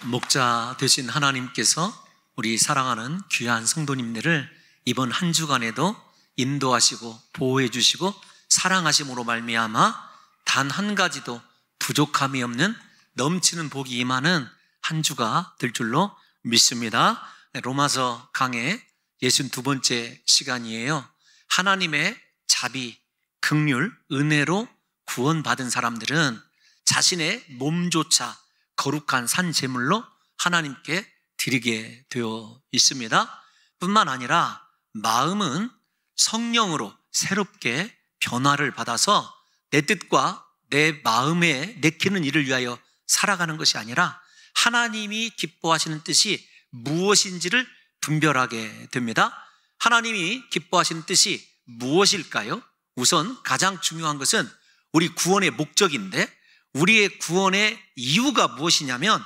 목자 되신 하나님께서 우리 사랑하는 귀한 성도님들을 이번 한 주간에도 인도하시고 보호해 주시고 사랑하심으로 말미암아 단 한 가지도 부족함이 없는 넘치는 복이 임하는 한 주가 될 줄로 믿습니다. 로마서 강의 62번째 시간이에요. 하나님의 자비, 긍휼, 은혜로 구원받은 사람들은 자신의 몸조차 거룩한 산 제물로 하나님께 드리게 되어 있습니다. 뿐만 아니라 마음은 성령으로 새롭게 변화를 받아서 내 뜻과 내 마음에 내키는 일을 위하여 살아가는 것이 아니라 하나님이 기뻐하시는 뜻이 무엇인지를 분별하게 됩니다. 하나님이 기뻐하시는 뜻이 무엇일까요? 우선 가장 중요한 것은 우리 구원의 목적인데, 우리의 구원의 이유가 무엇이냐면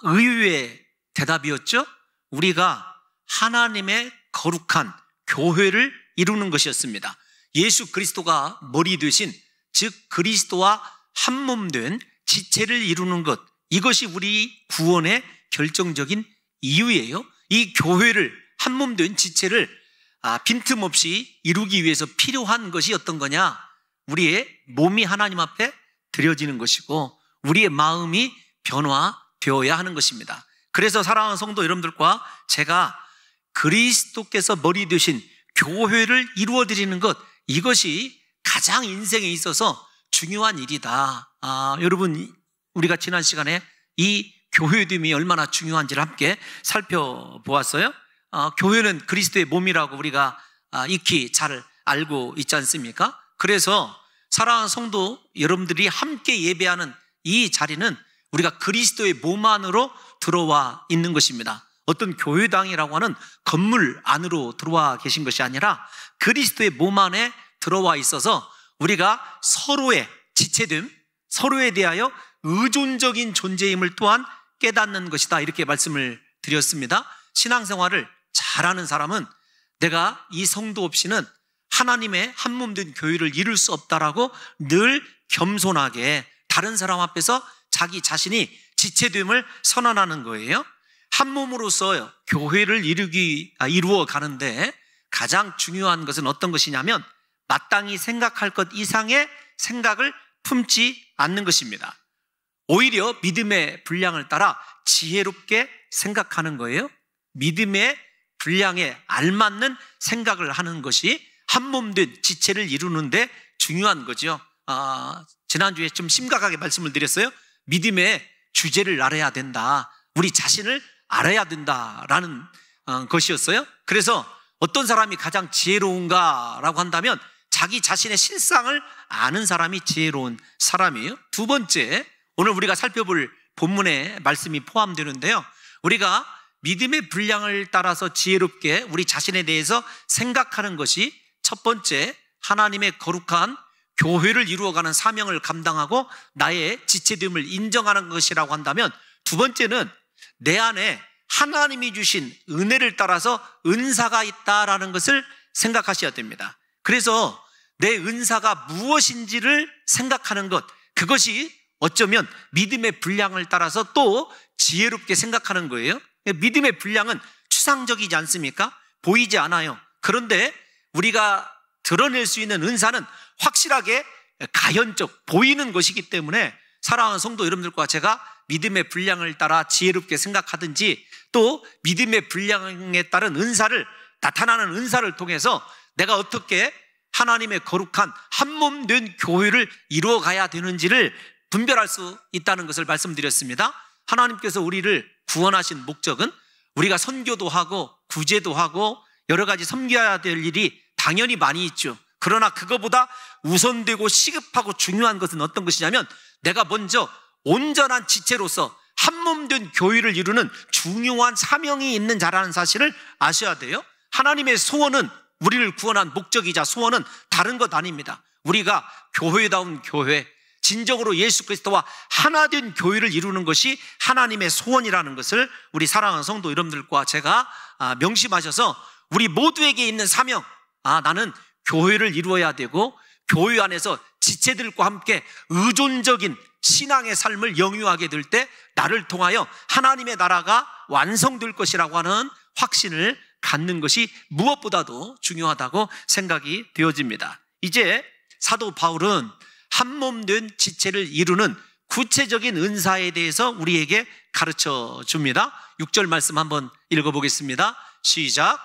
의외의 대답이었죠. 우리가 하나님의 거룩한 교회를 이루는 것이었습니다. 예수 그리스도가 머리 되신, 즉 그리스도와 한 몸 된 지체를 이루는 것, 이것이 우리 구원의 결정적인 이유예요. 이 교회를, 한 몸 된 지체를 빈틈없이 이루기 위해서 필요한 것이 어떤 거냐? 우리의 몸이 하나님 앞에 드려지는 것이고 우리의 마음이 변화되어야 하는 것입니다. 그래서 사랑하는 성도 여러분들과 제가 그리스도께서 머리 되신 교회를 이루어드리는 것, 이것이 가장 인생에 있어서 중요한 일이다. 여러분, 우리가 지난 시간에 이 교회됨이 얼마나 중요한지를 함께 살펴보았어요. 교회는 그리스도의 몸이라고 우리가 익히 잘 알고 있지 않습니까? 그래서 사랑하는 성도 여러분들이 함께 예배하는 이 자리는 우리가 그리스도의 몸 안으로 들어와 있는 것입니다. 어떤 교회당이라고 하는 건물 안으로 들어와 계신 것이 아니라 그리스도의 몸 안에 들어와 있어서 우리가 서로의 지체됨, 서로에 대하여 의존적인 존재임을 또한 깨닫는 것이다, 이렇게 말씀을 드렸습니다. 신앙생활을 잘하는 사람은 내가 이 성도 없이는 하나님의 한 몸 된 교회를 이룰 수 없다라고 늘 겸손하게 다른 사람 앞에서 자기 자신이 지체됨을 선언하는 거예요. 한 몸으로서 교회를 이루어 가는데 가장 중요한 것은 어떤 것이냐면 마땅히 생각할 것 이상의 생각을 품지 않는 것입니다. 오히려 믿음의 분량을 따라 지혜롭게 생각하는 거예요. 믿음의 분량에 알맞는 생각을 하는 것이 한 몸 된 지체를 이루는데 중요한 거죠. 지난주에 좀 심각하게 말씀을 드렸어요. 믿음의 주제를 알아야 된다, 우리 자신을 알아야 된다라는 것이었어요. 그래서 어떤 사람이 가장 지혜로운가라고 한다면 자기 자신의 실상을 아는 사람이 지혜로운 사람이에요. 두 번째, 오늘 우리가 살펴볼 본문의 말씀이 포함되는데요, 우리가 믿음의 분량을 따라서 지혜롭게 우리 자신에 대해서 생각하는 것이 첫 번째, 하나님의 거룩한 교회를 이루어가는 사명을 감당하고 나의 지체됨을 인정하는 것이라고 한다면, 두 번째는 내 안에 하나님이 주신 은혜를 따라서 은사가 있다라는 것을 생각하셔야 됩니다. 그래서 내 은사가 무엇인지를 생각하는 것, 그것이 어쩌면 믿음의 분량을 따라서 또 지혜롭게 생각하는 거예요. 믿음의 분량은 추상적이지 않습니까? 보이지 않아요. 그런데 우리가 드러낼 수 있는 은사는 확실하게 가현적, 보이는 것이기 때문에 사랑하는 성도 여러분들과 제가 믿음의 분량을 따라 지혜롭게 생각하든지 또 믿음의 분량에 따른 은사를, 나타나는 은사를 통해서 내가 어떻게 하나님의 거룩한 한 몸 된 교회를 이루어가야 되는지를 분별할 수 있다는 것을 말씀드렸습니다. 하나님께서 우리를 구원하신 목적은 우리가 선교도 하고 구제도 하고 여러 가지 섬겨야 될 일이 당연히 많이 있죠. 그러나 그거보다 우선되고 시급하고 중요한 것은 어떤 것이냐면 내가 먼저 온전한 지체로서 한 몸 된 교회를 이루는 중요한 사명이 있는 자라는 사실을 아셔야 돼요. 하나님의 소원은, 우리를 구원한 목적이자 소원은 다른 것 아닙니다. 우리가 교회다운 교회, 진정으로 예수 그리스도와 하나 된 교회를 이루는 것이 하나님의 소원이라는 것을 우리 사랑하는 성도 여러분들과 제가 명심하셔서 우리 모두에게 있는 사명, 나는 교회를 이루어야 되고 교회 안에서 지체들과 함께 의존적인 신앙의 삶을 영유하게 될 때 나를 통하여 하나님의 나라가 완성될 것이라고 하는 확신을 갖는 것이 무엇보다도 중요하다고 생각이 되어집니다. 이제 사도 바울은 한몸된 지체를 이루는 구체적인 은사에 대해서 우리에게 가르쳐 줍니다. 6절 말씀 한번 읽어보겠습니다. 시작.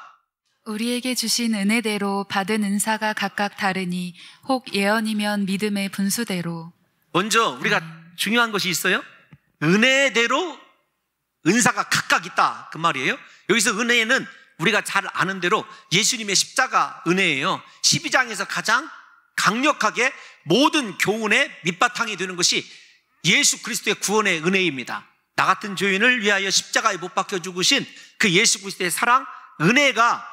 우리에게 주신 은혜대로 받은 은사가 각각 다르니 혹 예언이면 믿음의 분수대로. 먼저 우리가 중요한 것이 있어요. 은혜대로 은사가 각각 있다, 그 말이에요. 여기서 은혜는 우리가 잘 아는 대로 예수님의 십자가 은혜예요. 12장에서 가장 강력하게 모든 교훈의 밑바탕이 되는 것이 예수 그리스도의 구원의 은혜입니다. 나 같은 죄인을 위하여 십자가에 못 박혀 죽으신 그 예수 그리스도의 사랑, 은혜가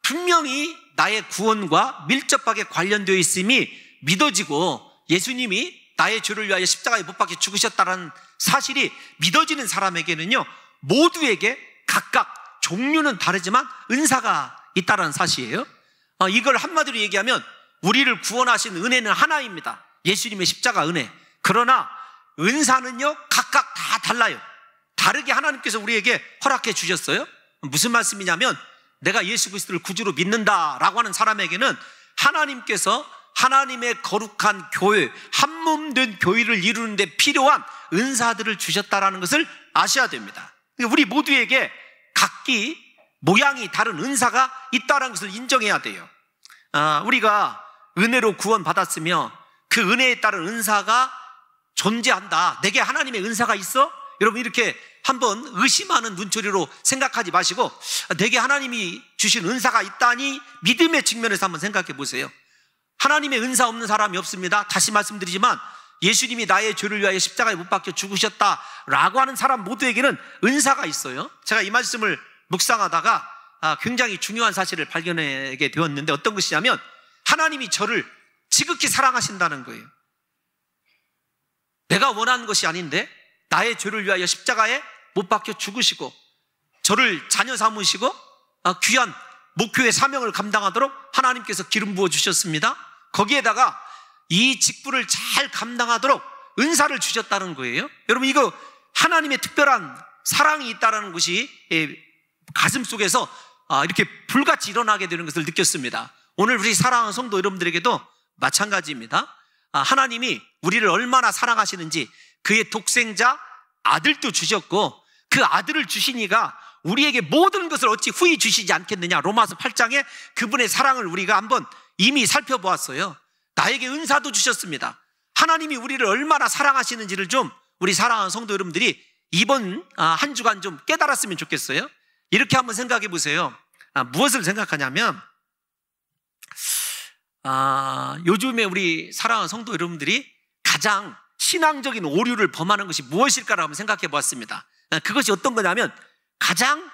분명히 나의 구원과 밀접하게 관련되어 있음이 믿어지고, 예수님이 나의 죄를 위하여 십자가에 못 박혀 죽으셨다는 사실이 믿어지는 사람에게는요, 모두에게 각각 종류는 다르지만 은사가 있다는 사실이에요. 이걸 한마디로 얘기하면 우리를 구원하신 은혜는 하나입니다. 예수님의 십자가 은혜. 그러나 은사는요, 각각 다 달라요. 다르게 하나님께서 우리에게 허락해 주셨어요. 무슨 말씀이냐면, 내가 예수 그리스도를 구주로 믿는다라고 하는 사람에게는 하나님께서 하나님의 거룩한 교회, 한몸된 교회를 이루는 데 필요한 은사들을 주셨다라는 것을 아셔야 됩니다. 우리 모두에게 각기 모양이 다른 은사가 있다는 것을 인정해야 돼요. 우리가 은혜로 구원받았으며 그 은혜에 따른 은사가 존재한다. 내게 하나님의 은사가 있어? 여러분, 이렇게 한번 의심하는 눈초리로 생각하지 마시고, 내게 하나님이 주신 은사가 있다니 믿음의 측면에서 한번 생각해 보세요. 하나님의 은사 없는 사람이 없습니다. 다시 말씀드리지만 예수님이 나의 죄를 위하여 십자가에 못 박혀 죽으셨다라고 하는 사람 모두에게는 은사가 있어요. 제가 이 말씀을 묵상하다가 굉장히 중요한 사실을 발견하게 되었는데, 어떤 것이냐면 하나님이 저를 지극히 사랑하신다는 거예요. 내가 원하는 것이 아닌데 나의 죄를 위하여 십자가에 못 박혀 죽으시고 저를 자녀 삼으시고 귀한 목표의 사명을 감당하도록 하나님께서 기름 부어 주셨습니다. 거기에다가 이 직분을 잘 감당하도록 은사를 주셨다는 거예요. 여러분, 이거 하나님의 특별한 사랑이 있다는 것이 가슴 속에서 이렇게 불같이 일어나게 되는 것을 느꼈습니다. 오늘 우리 사랑하는 성도 여러분들에게도 마찬가지입니다. 하나님이 우리를 얼마나 사랑하시는지, 그의 독생자 아들도 주셨고 그 아들을 주시니까 우리에게 모든 것을 어찌 후히 주시지 않겠느냐. 로마서 8장에 그분의 사랑을 우리가 한번 이미 살펴보았어요. 나에게 은사도 주셨습니다. 하나님이 우리를 얼마나 사랑하시는지를 좀 우리 사랑하는 성도 여러분들이 이번 한 주간 좀 깨달았으면 좋겠어요. 이렇게 한번 생각해 보세요. 무엇을 생각하냐면, 요즘에 우리 사랑하는 성도 여러분들이 가장 신앙적인 오류를 범하는 것이 무엇일까라고 한번 생각해 보았습니다. 그것이 어떤 거냐면, 가장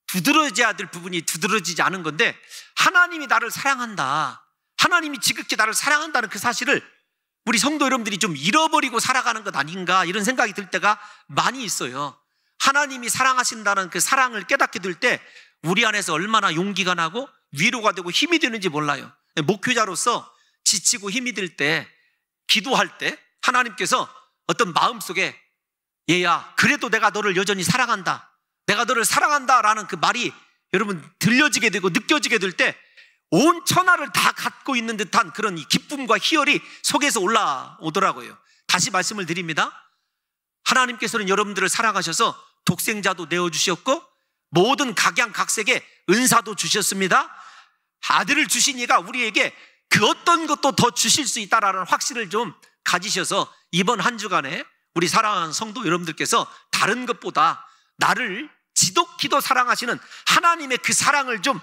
두드러져야 될 부분이 두드러지지 않은 건데, 하나님이 나를 사랑한다, 하나님이 지극히 나를 사랑한다는 그 사실을 우리 성도 여러분들이 좀 잃어버리고 살아가는 것 아닌가, 이런 생각이 들 때가 많이 있어요. 하나님이 사랑하신다는 그 사랑을 깨닫게 될 때 우리 안에서 얼마나 용기가 나고 위로가 되고 힘이 되는지 몰라요. 목회자로서 지치고 힘이 들 때, 기도할 때 하나님께서 어떤 마음속에, 얘야, 그래도 내가 너를 여전히 사랑한다, 내가 너를 사랑한다라는 그 말이 여러분 들려지게 되고 느껴지게 될 때 온 천하를 다 갖고 있는 듯한 그런 이 기쁨과 희열이 속에서 올라오더라고요. 다시 말씀을 드립니다. 하나님께서는 여러분들을 사랑하셔서 독생자도 내어주셨고 모든 각양각색의 은사도 주셨습니다. 아들을 주시니까 우리에게 그 어떤 것도 더 주실 수 있다라는 확신을 좀 가지셔서 이번 한 주간에 우리 사랑하는 성도 여러분들께서 다른 것보다 나를 지독히도 사랑하시는 하나님의 그 사랑을 좀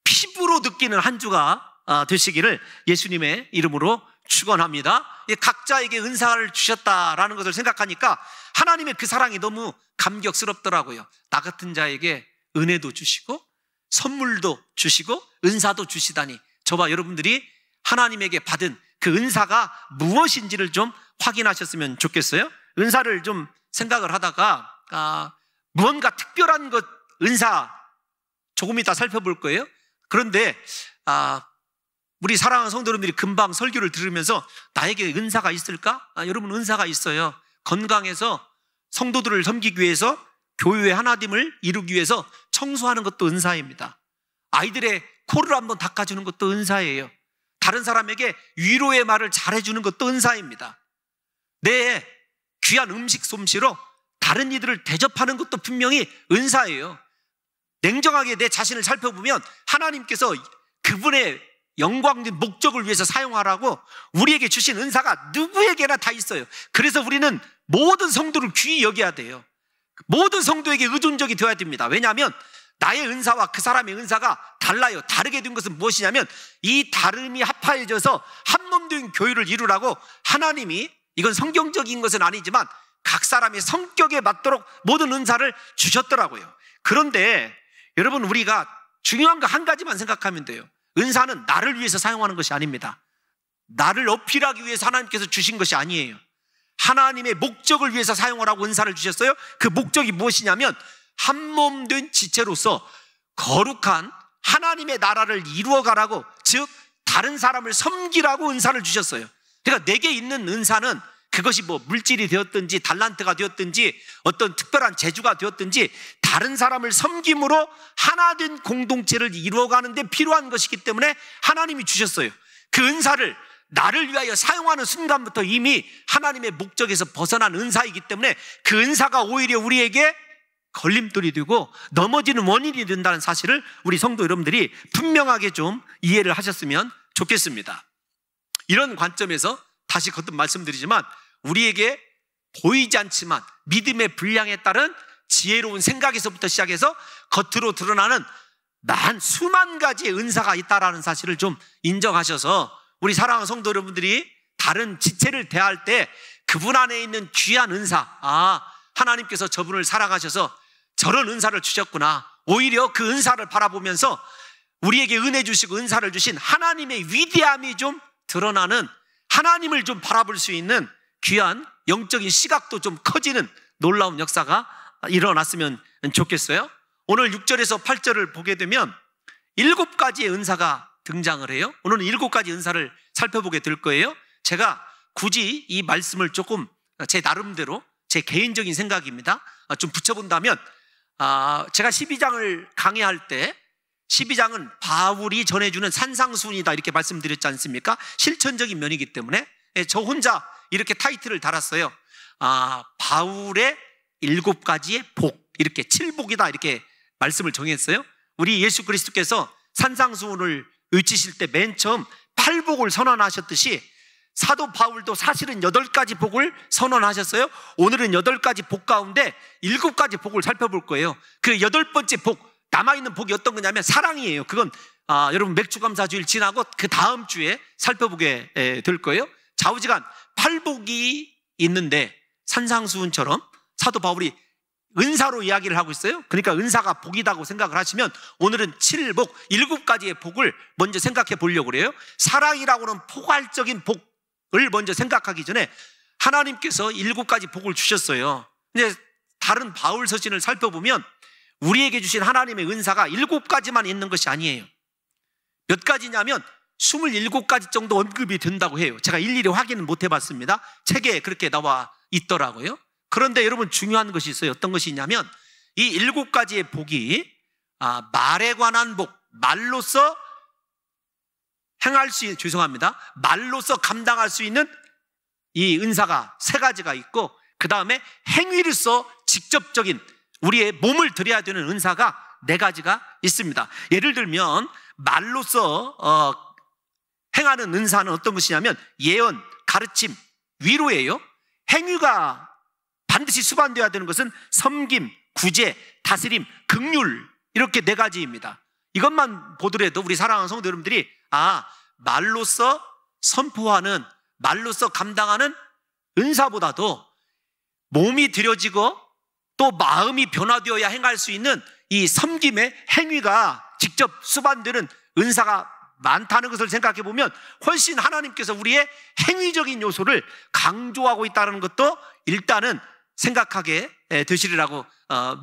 피부로 느끼는 한 주가 되시기를 예수님의 이름으로 축원합니다. 각자에게 은사를 주셨다라는 것을 생각하니까 하나님의 그 사랑이 너무 감격스럽더라고요. 나 같은 자에게 은혜도 주시고 선물도 주시고 은사도 주시다니, 저와 여러분들이 하나님에게 받은 그 은사가 무엇인지를 좀 확인하셨으면 좋겠어요. 은사를 좀 생각을 하다가 무언가 특별한 것, 은사 조금 이따 살펴볼 거예요. 그런데 우리 사랑하는 성도 여러분들이 금방 설교를 들으면서 나에게 은사가 있을까? 여러분, 은사가 있어요. 건강해서 성도들을 섬기기 위해서, 교회의 하나됨을 이루기 위해서 청소하는 것도 은사입니다. 아이들의 코를 한번 닦아주는 것도 은사예요. 다른 사람에게 위로의 말을 잘해주는 것도 은사입니다. 내 귀한 음식 솜씨로 다른 이들을 대접하는 것도 분명히 은사예요. 냉정하게 내 자신을 살펴보면 하나님께서 그분의 영광된 목적을 위해서 사용하라고 우리에게 주신 은사가 누구에게나 다 있어요. 그래서 우리는 모든 성도를 귀히 여겨야 돼요. 모든 성도에게 의존적이 되어야 됩니다. 왜냐하면 나의 은사와 그 사람의 은사가 달라요. 다르게 된 것은 무엇이냐면 이 다름이 합하여져서 한 몸 된 교회를 이루라고 하나님이, 이건 성경적인 것은 아니지만 각 사람의 성격에 맞도록 모든 은사를 주셨더라고요. 그런데 여러분, 우리가 중요한 거 한 가지만 생각하면 돼요. 은사는 나를 위해서 사용하는 것이 아닙니다. 나를 어필하기 위해서 하나님께서 주신 것이 아니에요. 하나님의 목적을 위해서 사용하라고 은사를 주셨어요. 그 목적이 무엇이냐면 한 몸 된 지체로서 거룩한 하나님의 나라를 이루어가라고, 즉 다른 사람을 섬기라고 은사를 주셨어요. 그러니까 내게 있는 은사는 그것이 뭐 물질이 되었든지 달란트가 되었든지 어떤 특별한 재주가 되었든지 다른 사람을 섬김으로 하나된 공동체를 이루어가는 데 필요한 것이기 때문에 하나님이 주셨어요. 그 은사를 나를 위하여 사용하는 순간부터 이미 하나님의 목적에서 벗어난 은사이기 때문에 그 은사가 오히려 우리에게 걸림돌이 되고 넘어지는 원인이 된다는 사실을 우리 성도 여러분들이 분명하게 좀 이해를 하셨으면 좋겠습니다. 이런 관점에서 다시 거듭 말씀드리지만 우리에게 보이지 않지만 믿음의 분량에 따른 지혜로운 생각에서부터 시작해서 겉으로 드러나는 수만 가지의 은사가 있다는 사실을 좀 인정하셔서 우리 사랑하는 성도 여러분들이 다른 지체를 대할 때 그분 안에 있는 귀한 은사, 하나님께서 저분을 사랑하셔서 저런 은사를 주셨구나, 오히려 그 은사를 바라보면서 우리에게 은혜 주시고 은사를 주신 하나님의 위대함이 좀 드러나는, 하나님을 좀 바라볼 수 있는 귀한 영적인 시각도 좀 커지는 놀라운 역사가 일어났으면 좋겠어요. 오늘 6절에서 8절을 보게 되면 7가지의 은사가 등장을 해요. 오늘은 7가지 은사를 살펴보게 될 거예요. 제가 굳이 이 말씀을 조금 제 나름대로 제 개인적인 생각입니다, 좀 붙여본다면, 제가 12장을 강의할 때 12장은 바울이 전해주는 산상수훈이다 이렇게 말씀드렸지 않습니까? 실천적인 면이기 때문에 저 혼자 이렇게 타이틀을 달았어요. 바울의 7가지의 복, 이렇게 7복이다 이렇게 말씀을 정했어요. 우리 예수 그리스도께서 산상수훈을 외치실 때 맨 처음 8복을 선언하셨듯이 사도 바울도 사실은 8가지 복을 선언하셨어요. 오늘은 8가지 복 가운데 7가지 복을 살펴볼 거예요. 그 8번째 복, 남아있는 복이 어떤 거냐면 사랑이에요. 그건 여러분 맥주감사주일 지나고 그 다음 주에 살펴보게 될 거예요. 좌우지간 8복이 있는데 산상수훈처럼 사도 바울이 은사로 이야기를 하고 있어요. 그러니까 은사가 복이라고 생각을 하시면 오늘은 7복, 7가지의 복을 먼저 생각해 보려고 그래요. 사랑이라고는 포괄적인 복을 먼저 생각하기 전에 하나님께서 7가지 복을 주셨어요. 근데 다른 바울 서신을 살펴보면 우리에게 주신 하나님의 은사가 7가지만 있는 것이 아니에요. 몇 가지냐면 27가지 정도 언급이 된다고 해요. 제가 일일이 확인은 못 해봤습니다. 책에 그렇게 나와 있더라고요. 그런데 여러분, 중요한 것이 있어요. 어떤 것이 있냐면 이 7가지의 복이 말에 관한 복, 말로서 행할 수 있는, 말로서 감당할 수 있는 이 은사가 3가지가 있고, 그 다음에 행위로서 직접적인 우리의 몸을 들여야 되는 은사가 4가지가 있습니다. 예를 들면 말로서 행하는 은사는 어떤 것이냐면 예언, 가르침, 위로예요. 행위가 반드시 수반되어야 되는 것은 섬김, 구제, 다스림, 긍휼, 이렇게 4가지입니다. 이것만 보더라도 우리 사랑하는 성도 여러분들이 말로서 선포하는, 말로서 감당하는 은사보다도 몸이 들여지고 또 마음이 변화되어야 행할 수 있는 이 섬김의 행위가 직접 수반되는 은사가 많다는 것을 생각해 보면 훨씬 하나님께서 우리의 행위적인 요소를 강조하고 있다는 것도 일단은 생각하게 되시리라고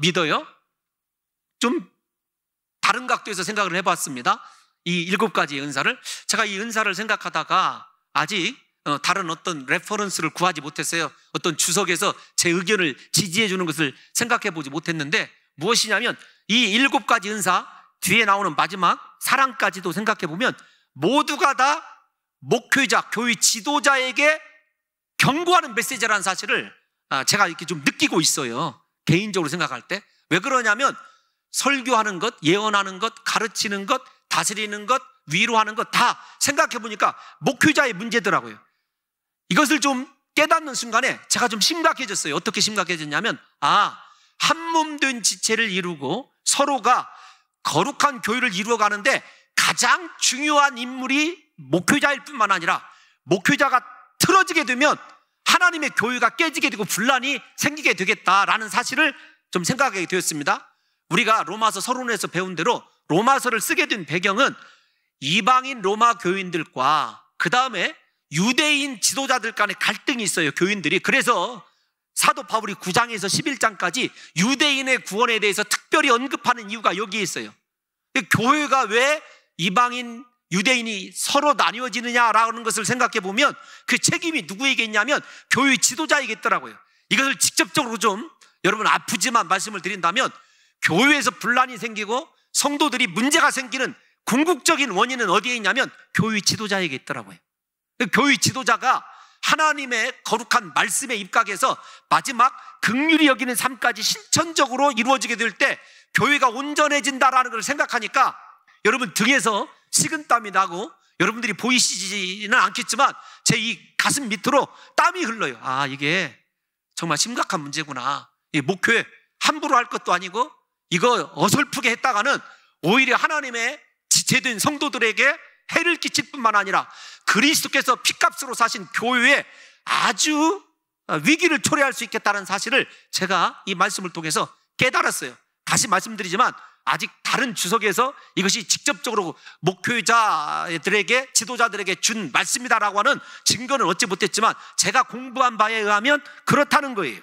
믿어요. 좀 다른 각도에서 생각을 해봤습니다. 이 7가지의 은사를. 제가 이 은사를 생각하다가 아직 다른 어떤 레퍼런스를 구하지 못했어요. 어떤 주석에서 제 의견을 지지해 주는 것을 생각해 보지 못했는데, 무엇이냐면 이 7가지 은사 뒤에 나오는 마지막 사랑까지도 생각해 보면 모두가 다 목회자, 교회 지도자에게 경고하는 메시지라는 사실을 제가 이렇게 좀 느끼고 있어요. 개인적으로 생각할 때. 왜 그러냐면 설교하는 것, 예언하는 것, 가르치는 것, 다스리는 것, 위로하는 것 다 생각해 보니까 목회자의 문제더라고요. 이것을 좀 깨닫는 순간에 제가 좀 심각해졌어요. 어떻게 심각해졌냐면, 한 몸 된 지체를 이루고 서로가 거룩한 교회를 이루어가는데 가장 중요한 인물이 목회자일 뿐만 아니라, 목회자가 틀어지게 되면 하나님의 교회가 깨지게 되고 분란이 생기게 되겠다라는 사실을 좀 생각하게 되었습니다. 우리가 로마서 서론에서 배운 대로 로마서를 쓰게 된 배경은 이방인 로마 교인들과 그 다음에 유대인 지도자들 간의 갈등이 있어요. 교인들이. 그래서 사도 바울이 9장에서 11장까지 유대인의 구원에 대해서 특별히 언급하는 이유가 여기에 있어요. 교회가 왜 이방인 유대인이 서로 나뉘어지느냐라는 것을 생각해 보면 그 책임이 누구에게 있냐면 교회 지도자에게 있더라고요. 이것을 직접적으로 좀 여러분 아프지만 말씀을 드린다면, 교회에서 분란이 생기고 성도들이 문제가 생기는 궁극적인 원인은 어디에 있냐면 교회 지도자에게 있더라고요. 교회 지도자가 하나님의 거룩한 말씀에 입각해서 마지막 긍휼히 여기는 삶까지 실천적으로 이루어지게 될 때 교회가 온전해진다라는 걸 생각하니까 여러분 등에서 식은땀이 나고, 여러분들이 보이시지는 않겠지만 제 이 가슴 밑으로 땀이 흘러요. 이게 정말 심각한 문제구나. 이 목회 함부로 할 것도 아니고 이거 어설프게 했다가는 오히려 하나님의 지체된 성도들에게 해를 끼칠 뿐만 아니라 그리스도께서 피값으로 사신 교회에 아주 위기를 초래할 수 있겠다는 사실을 제가 이 말씀을 통해서 깨달았어요. 다시 말씀드리지만 아직 다른 주석에서 이것이 직접적으로 목회자들에게, 지도자들에게 준 말씀이다라고 하는 증거는 얻지 못했지만 제가 공부한 바에 의하면 그렇다는 거예요.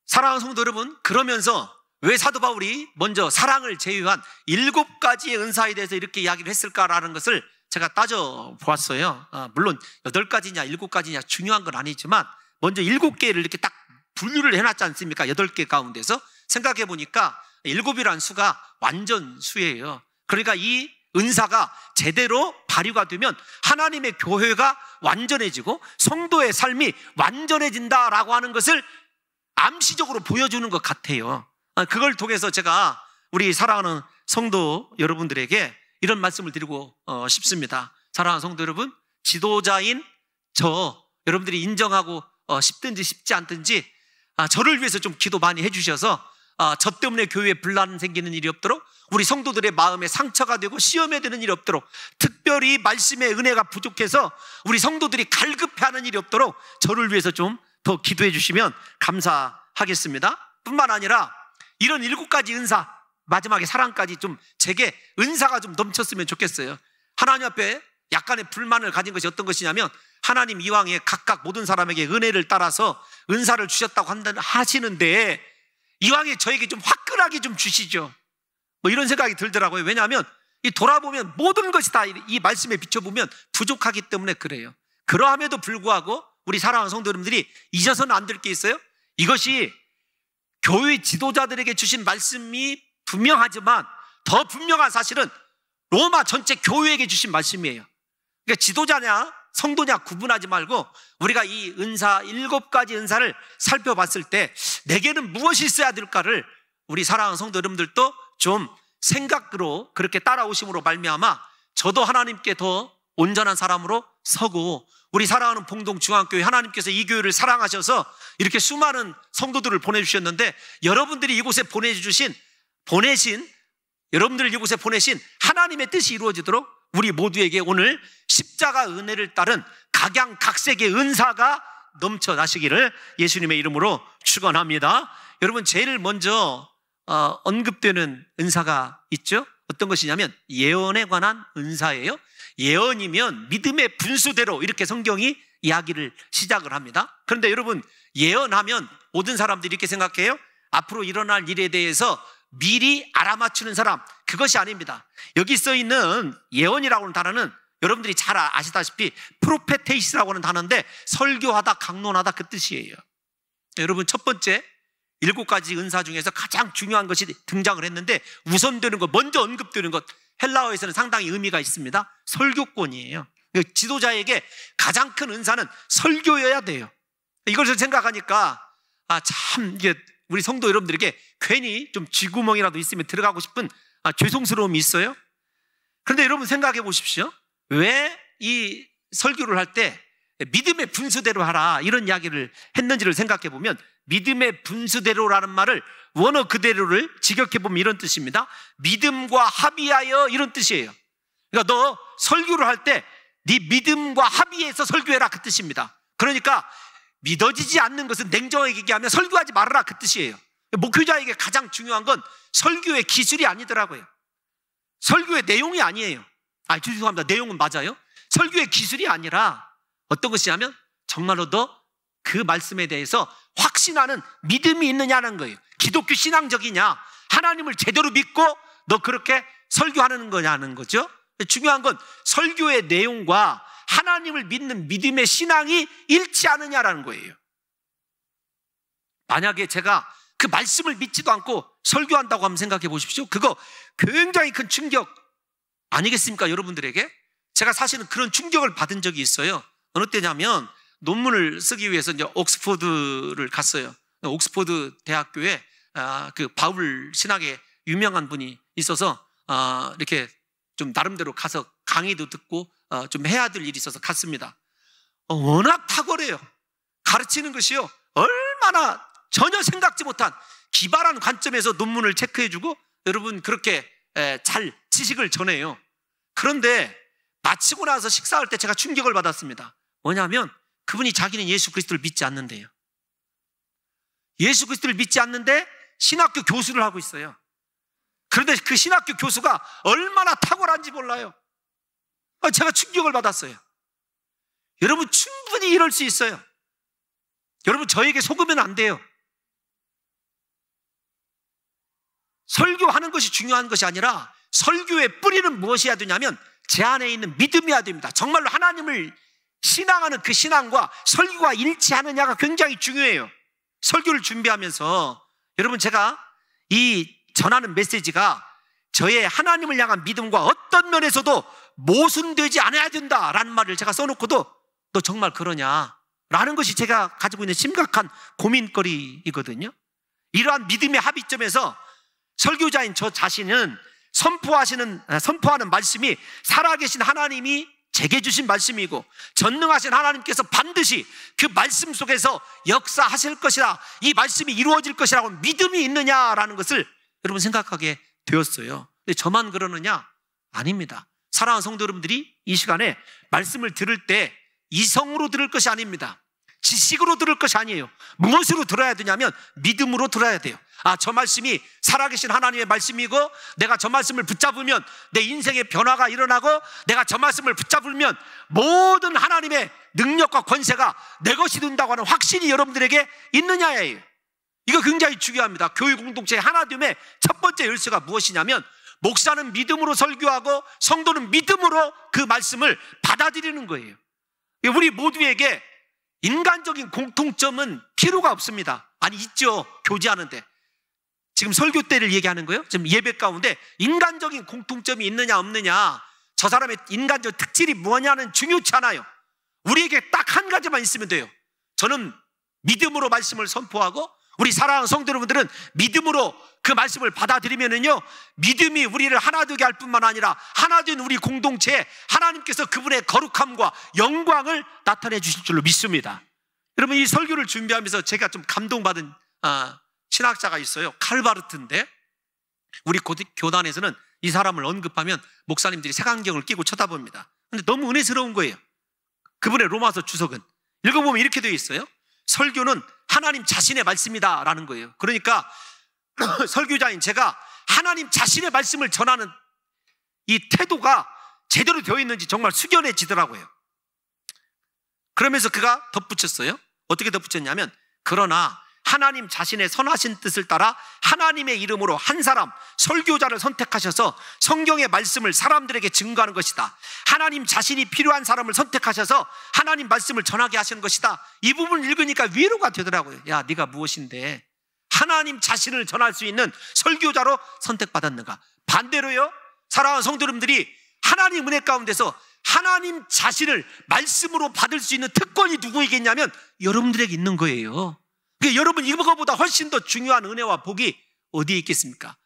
사랑하는 성도 여러분, 그러면서 왜 사도 바울이 먼저 사랑을 제외한 7가지의 은사에 대해서 이렇게 이야기를 했을까라는 것을 제가 따져보았어요. 물론 8가지냐 7가지냐 중요한 건 아니지만 먼저 7개를 이렇게 딱 분류를 해놨지 않습니까? 8개 가운데서 생각해 보니까 7이라는 수가 완전 수예요. 그러니까 이 은사가 제대로 발휘가 되면 하나님의 교회가 완전해지고 성도의 삶이 완전해진다라고 하는 것을 암시적으로 보여주는 것 같아요. 그걸 통해서 제가 우리 사랑하는 성도 여러분들에게 이런 말씀을 드리고 싶습니다. 사랑하는 성도 여러분, 지도자인 여러분들이 인정하고 싶든지 싶지 않든지 저를 위해서 좀 기도 많이 해주셔서 저 때문에 교회에 분란 생기는 일이 없도록, 우리 성도들의 마음에 상처가 되고 시험에 드는 일이 없도록, 특별히 말씀의 은혜가 부족해서 우리 성도들이 갈급해하는 일이 없도록 저를 위해서 좀 더 기도해 주시면 감사하겠습니다. 뿐만 아니라 이런 7가지 은사, 마지막에 사랑까지 좀 제게 은사가 좀 넘쳤으면 좋겠어요. 하나님 앞에 약간의 불만을 가진 것이 어떤 것이냐면, 하나님 이왕에 각각 모든 사람에게 은혜를 따라서 은사를 주셨다고 하시는데 이왕에 저에게 좀 화끈하게 좀 주시죠. 이런 생각이 들더라고요. 왜냐하면 이 돌아보면 모든 것이 다 이 말씀에 비춰보면 부족하기 때문에 그래요. 그러함에도 불구하고 우리 사랑하는 성도 여러분들이 잊어서는 안 될 게 있어요. 이것이 교회 지도자들에게 주신 말씀이 분명하지만 더 분명한 사실은 로마 전체 교회에게 주신 말씀이에요. 그러니까 지도자냐 성도냐 구분하지 말고 우리가 이 은사 7가지 은사를 살펴봤을 때 내게는 무엇이 있어야 될까를 우리 사랑하는 성도 여러분들도 좀 생각으로 그렇게 따라오심으로 말미암아 저도 하나님께 더 온전한 사람으로 서고, 우리 사랑하는 봉동중앙교회, 하나님께서 이 교회를 사랑하셔서 이렇게 수많은 성도들을 보내주셨는데 여러분들이 이곳에 여러분들을 이곳에 보내신 하나님의 뜻이 이루어지도록 우리 모두에게 오늘 십자가 은혜를 따른 각양각색의 은사가 넘쳐나시기를 예수님의 이름으로 축원합니다. 여러분, 제일 먼저 언급되는 은사가 있죠. 어떤 것이냐면 예언에 관한 은사예요. 예언이면 믿음의 분수대로 이렇게 성경이 이야기를 시작을 합니다. 그런데 여러분, 예언하면 모든 사람들이 이렇게 생각해요. 앞으로 일어날 일에 대해서 미리 알아맞추는 사람, 그것이 아닙니다. 여기 써 있는 예언이라고 하는 단어는 여러분들이 잘 아시다시피 프로페테이스라고 하는 단어인데 설교하다, 강론하다 그 뜻이에요. 여러분, 첫 번째 7가지 은사 중에서 가장 중요한 것이 등장을 했는데 우선되는 것, 먼저 언급되는 것, 헬라어에서는 상당히 의미가 있습니다. 설교권이에요. 지도자에게 가장 큰 은사는 설교여야 돼요. 이것을 생각하니까 참 이게 우리 성도 여러분들에게 괜히 좀 쥐구멍이라도 있으면 들어가고 싶은 죄송스러움이 있어요. 그런데 여러분 생각해 보십시오. 왜 이 설교를 할 때 믿음의 분수대로 하라 이런 이야기를 했는지를 생각해 보면, 믿음의 분수대로라는 말을 원어 그대로를 직역해 보면 이런 뜻입니다. 믿음과 합의하여, 이런 뜻이에요. 그러니까 너 설교를 할 때 네 믿음과 합의해서 설교해라, 그 뜻입니다. 그러니까 믿어지지 않는 것은 냉정하게 얘기하면 설교하지 말아라, 그 뜻이에요. 목회자에게 가장 중요한 건 설교의 기술이 아니더라고요. 설교의 내용이 아니에요. 죄송합니다. 내용은 맞아요. 설교의 기술이 아니라 어떤 것이냐면 정말로 너 그 말씀에 대해서 확신하는 믿음이 있느냐는 거예요. 기독교 신앙적이냐, 하나님을 제대로 믿고 너 그렇게 설교하는 거냐는 거죠. 중요한 건 설교의 내용과 하나님을 믿는 믿음의 신앙이 일치하느냐라는 거예요. 만약에 제가 그 말씀을 믿지도 않고 설교한다고 하면 생각해 보십시오. 그거 굉장히 큰 충격 아니겠습니까, 여러분들에게? 제가 사실은 그런 충격을 받은 적이 있어요. 어느 때냐면 논문을 쓰기 위해서 이제 옥스포드를 갔어요. 옥스포드 대학교에 그 바울 신학에 유명한 분이 있어서 이렇게 좀 나름대로 가서 강의도 듣고 좀 해야 될 일이 있어서 갔습니다. 워낙 탁월해요. 가르치는 것이요, 얼마나 전혀 생각지 못한 기발한 관점에서 논문을 체크해주고 여러분 그렇게 잘 지식을 전해요. 그런데 마치고 나서 식사할 때 제가 충격을 받았습니다. 뭐냐면 그분이 자기는 예수 그리스도를 믿지 않는데요. 예수 그리스도를 믿지 않는데 신학교 교수를 하고 있어요. 그런데 그 신학교 교수가 얼마나 탁월한지 몰라요. 제가 충격을 받았어요. 여러분 충분히 이럴 수 있어요. 여러분 저에게 속으면 안 돼요. 설교하는 것이 중요한 것이 아니라 설교의 뿌리는 무엇이어야 되냐면 제 안에 있는 믿음이어야 됩니다. 정말로 하나님을 신앙하는 그 신앙과 설교가 일치하느냐가 굉장히 중요해요. 설교를 준비하면서 여러분 제가 이 전하는 메시지가 저의 하나님을 향한 믿음과 어떤 면에서도 모순되지 않아야 된다라는 말을 제가 써놓고도 너 정말 그러냐? 라는 것이 제가 가지고 있는 심각한 고민거리이거든요. 이러한 믿음의 합의점에서 설교자인 저 자신은 선포하는 말씀이 살아계신 하나님이 제게 주신 말씀이고 전능하신 하나님께서 반드시 그 말씀 속에서 역사하실 것이라, 이 말씀이 이루어질 것이라고 믿음이 있느냐라는 것을 여러분 생각하게 되었어요. 근데 저만 그러느냐? 아닙니다. 사랑하는 성도 여러분들이 이 시간에 말씀을 들을 때 이성으로 들을 것이 아닙니다. 지식으로 들을 것이 아니에요. 무엇으로 들어야 되냐면 믿음으로 들어야 돼요. 저 말씀이 살아계신 하나님의 말씀이고 내가 저 말씀을 붙잡으면 내 인생의 변화가 일어나고 내가 저 말씀을 붙잡으면 모든 하나님의 능력과 권세가 내 것이 된다고 하는 확신이 여러분들에게 있느냐예요. 이거 굉장히 중요합니다. 교회 공동체의 하나됨의 첫 번째 열쇠가 무엇이냐면 목사는 믿음으로 설교하고 성도는 믿음으로 그 말씀을 받아들이는 거예요. 우리 모두에게 인간적인 공통점은 필요가 없습니다. 아니 있죠. 교제하는데. 지금 설교 때를 얘기하는 거예요. 지금 예배 가운데 인간적인 공통점이 있느냐 없느냐, 저 사람의 인간적 특질이 뭐냐는 중요치 않아요. 우리에게 딱 한 가지만 있으면 돼요. 저는 믿음으로 말씀을 선포하고 우리 사랑하는 성도 여러분들은 믿음으로 그 말씀을 받아들이면은요, 믿음이 우리를 하나 되게 할 뿐만 아니라 하나 된 우리 공동체에 하나님께서 그분의 거룩함과 영광을 나타내 주실 줄로 믿습니다. 여러분 이 설교를 준비하면서 제가 좀 감동받은 신학자가 있어요. 칼바르트인데 우리 교단에서는 이 사람을 언급하면 목사님들이 색안경을 끼고 쳐다봅니다. 근데 너무 은혜스러운 거예요. 그분의 로마서 주석은 읽어보면 이렇게 되어 있어요. 설교는 하나님 자신의 말씀이다 라는 거예요. 그러니까 설교자인 제가 하나님 자신의 말씀을 전하는 이 태도가 제대로 되어 있는지 정말 숙연해지더라고요. 그러면서 그가 덧붙였어요. 어떻게 덧붙였냐면 그러나 하나님 자신의 선하신 뜻을 따라 하나님의 이름으로 한 사람, 설교자를 선택하셔서 성경의 말씀을 사람들에게 증거하는 것이다. 하나님 자신이 필요한 사람을 선택하셔서 하나님 말씀을 전하게 하시는 것이다. 이 부분을 읽으니까 위로가 되더라고요. 야, 네가 무엇인데 하나님 자신을 전할 수 있는 설교자로 선택받았는가? 반대로요, 사랑하는 성도 여러분들이 하나님 은혜 가운데서 하나님 자신을 말씀으로 받을 수 있는 특권이 누구에게 있냐면 여러분들에게 있는 거예요. 그러니까 여러분, 이거보다 훨씬 더 중요한 은혜와 복이 어디에 있겠습니까?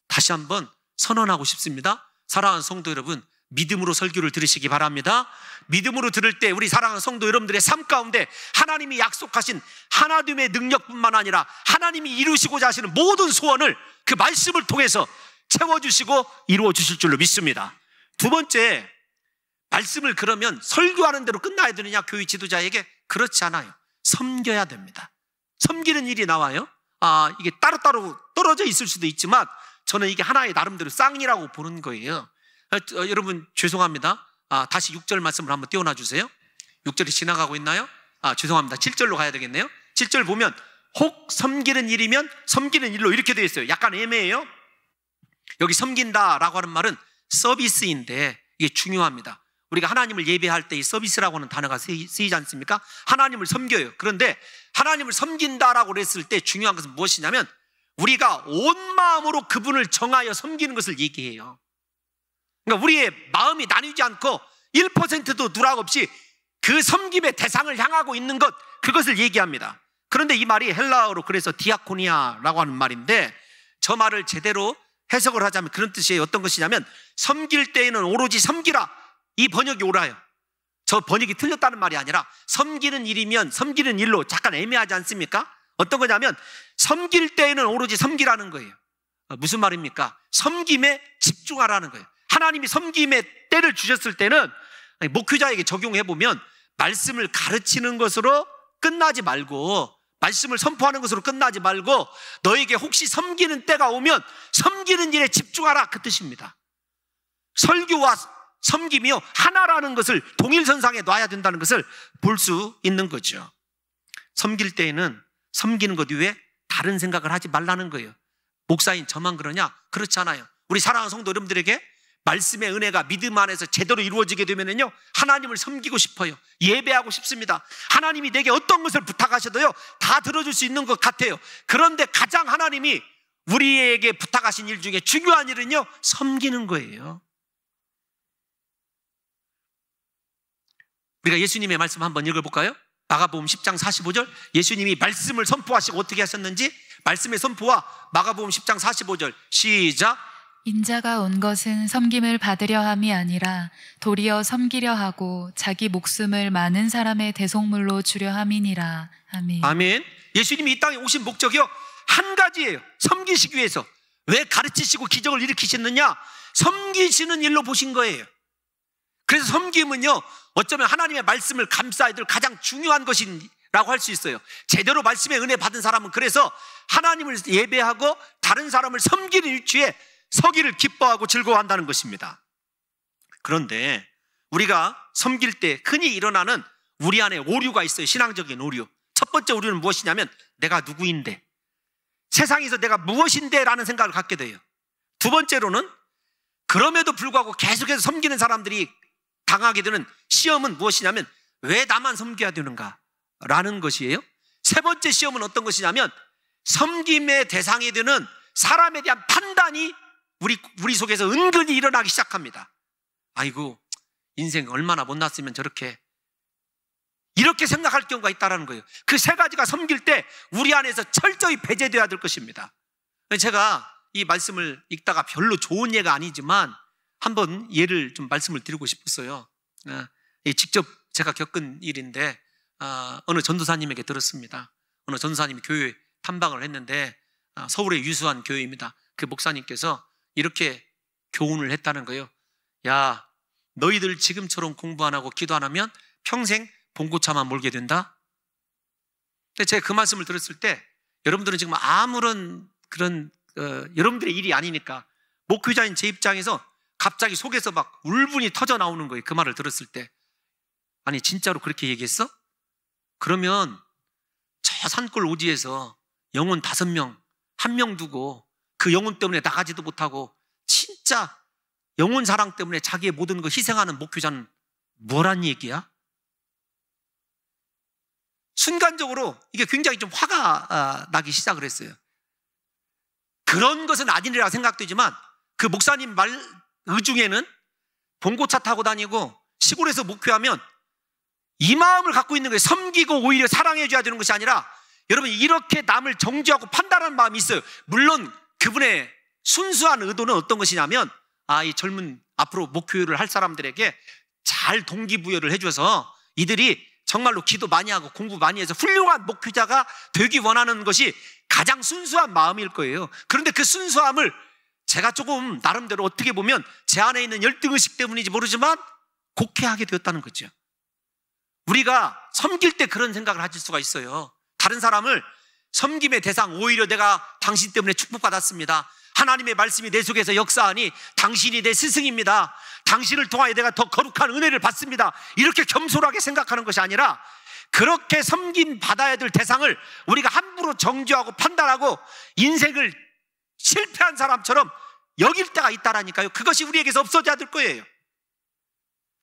다시 한번 선언하고 싶습니다. 사랑하는 성도 여러분, 믿음으로 설교를 들으시기 바랍니다. 믿음으로 들을 때 우리 사랑하는 성도 여러분들의 삶 가운데 하나님이 약속하신 하나님의 능력뿐만 아니라 하나님이 이루시고자 하시는 모든 소원을 그 말씀을 통해서 채워주시고 이루어 주실 줄로 믿습니다. 두 번째, 말씀을 그러면 설교하는 대로 끝나야 되느냐? 교회 지도자에게 그렇지 않아요. 섬겨야 됩니다. 섬기는 일이 나와요. 이게 따로따로 떨어져 있을 수도 있지만 저는 이게 하나의 나름대로 쌍이라고 보는 거예요. 여러분 죄송합니다. 다시 6절 말씀을 한번 띄워놔 주세요. 6절이 지나가고 있나요? 죄송합니다. 7절로 가야 되겠네요. 7절 보면 혹 섬기는 일이면 섬기는 일로 이렇게 되어 있어요. 약간 애매해요. 여기 섬긴다라고 하는 말은 서비스인데 이게 중요합니다. 우리가 하나님을 예배할 때 이 서비스라고 하는 단어가 쓰이지 않습니까? 하나님을 섬겨요. 그런데 하나님을 섬긴다라고 그랬을 때 중요한 것은 무엇이냐면 우리가 온 마음으로 그분을 정하여 섬기는 것을 얘기해요. 그러니까 우리의 마음이 나뉘지 않고 1%도 누락 없이 그 섬김의 대상을 향하고 있는 것, 그것을 얘기합니다. 그런데 이 말이 헬라어로 그래서 디아코니아라고 하는 말인데 저 말을 제대로 해석을 하자면 그런 뜻이에요. 어떤 것이냐면 섬길 때에는 오로지 섬기라, 이 번역이 옳아요. 저 번역이 틀렸다는 말이 아니라 섬기는 일이면 섬기는 일로, 잠깐 애매하지 않습니까? 어떤 거냐면 섬길 때에는 오로지 섬기라는 거예요. 무슨 말입니까? 섬김에 집중하라는 거예요. 하나님이 섬김의 때를 주셨을 때는 목회자에게 적용해보면 말씀을 가르치는 것으로 끝나지 말고, 말씀을 선포하는 것으로 끝나지 말고 너에게 혹시 섬기는 때가 오면 섬기는 일에 집중하라, 그 뜻입니다. 설교와 섬김이요 하나라는 것을 동일선상에 놔야 된다는 것을 볼 수 있는 거죠. 섬길 때에는 섬기는 것 이외에 다른 생각을 하지 말라는 거예요. 목사인 저만 그러냐? 그렇지 않아요. 우리 사랑하는 성도 여러분들에게 말씀의 은혜가 믿음 안에서 제대로 이루어지게 되면요 하나님을 섬기고 싶어요. 예배하고 싶습니다. 하나님이 내게 어떤 것을 부탁하셔도요 다 들어줄 수 있는 것 같아요. 그런데 가장 하나님이 우리에게 부탁하신 일 중에 중요한 일은요 섬기는 거예요. 우리가 예수님의 말씀 한번 읽어볼까요? 마가복음 10장 45절, 예수님이 말씀을 선포하시고 어떻게 하셨는지 말씀의 선포와 마가복음 10장 45절 시작. 인자가 온 것은 섬김을 받으려 함이 아니라 도리어 섬기려 하고 자기 목숨을 많은 사람의 대속물로 주려 함이니라. 아멘. 아멘. 예수님이 이 땅에 오신 목적이요 한 가지예요. 섬기시기 위해서. 왜 가르치시고 기적을 일으키셨느냐? 섬기시는 일로 보신 거예요. 그래서 섬김은요 어쩌면 하나님의 말씀을 감싸야 될 가장 중요한 것이라고 할 수 있어요. 제대로 말씀의 은혜 받은 사람은 그래서 하나님을 예배하고 다른 사람을 섬기는 위치에 서기를 기뻐하고 즐거워한다는 것입니다. 그런데 우리가 섬길 때 흔히 일어나는 우리 안에 오류가 있어요. 신앙적인 오류. 첫 번째 오류는 무엇이냐면 내가 누구인데, 세상에서 내가 무엇인데 라는 생각을 갖게 돼요. 두 번째로는 그럼에도 불구하고 계속해서 섬기는 사람들이 당하게 되는 시험은 무엇이냐면 왜 나만 섬겨야 되는가 라는 것이에요. 세 번째 시험은 어떤 것이냐면 섬김의 대상이 되는 사람에 대한 판단이 우리 속에서 은근히 일어나기 시작합니다. 아이고 인생 얼마나 못났으면 저렇게, 이렇게 생각할 경우가 있다는 거예요. 그 세 가지가 섬길 때 우리 안에서 철저히 배제되어야 될 것입니다. 제가 이 말씀을 읽다가 별로 좋은 예가 아니지만 한번 예를 좀 말씀을 드리고 싶었어요. 직접 제가 겪은 일인데 어느 전도사님에게 들었습니다. 어느 전도사님이 교회 탐방을 했는데 서울의 유수한 교회입니다. 그 목사님께서 이렇게 교훈을 했다는 거예요. 야, 너희들 지금처럼 공부 안 하고 기도 안 하면 평생 봉고차만 몰게 된다. 근데 제가 그 말씀을 들었을 때 여러분들은 지금 아무런 그런 여러분들의 일이 아니니까 목회자인 제 입장에서 갑자기 속에서 막 울분이 터져 나오는 거예요. 그 말을 들었을 때. 아니 진짜로 그렇게 얘기했어? 그러면 저 산골 오지에서 영혼 5명, 1명 두고 그 영혼 때문에 나가지도 못하고 진짜 영혼 사랑 때문에 자기의 모든 거 희생하는 목회자는 뭐란 얘기야? 순간적으로 이게 굉장히 좀 화가 나기 시작을 했어요. 그런 것은 아니라 생각되지만 그 목사님 말 중에는 봉고차 타고 다니고 시골에서 목회하면 이 마음을 갖고 있는 거예요. 섬기고 오히려 사랑해 줘야 되는 것이 아니라, 여러분, 이렇게 남을 정죄하고 판단하는 마음이 있어요. 물론 그분의 순수한 의도는 어떤 것이냐면, 이 젊은 앞으로 목회를 할 사람들에게 잘 동기부여를 해줘서 이들이 정말로 기도 많이 하고 공부 많이 해서 훌륭한 목회자가 되기 원하는 것이 가장 순수한 마음일 거예요. 그런데 그 순수함을 제가 조금 나름대로 어떻게 보면 제 안에 있는 열등의식 때문인지 모르지만 곡해하게 되었다는 거죠. 우리가 섬길 때 그런 생각을 가질 수가 있어요. 다른 사람을 섬김의 대상, 오히려 내가 당신 때문에 축복받았습니다. 하나님의 말씀이 내 속에서 역사하니 당신이 내 스승입니다. 당신을 통하여 내가 더 거룩한 은혜를 받습니다. 이렇게 겸손하게 생각하는 것이 아니라, 그렇게 섬김 받아야 될 대상을 우리가 함부로 정죄하고 판단하고 인생을 실패한 사람처럼 여길 때가 있다라니까요. 그것이 우리에게서 없어져야 될 거예요.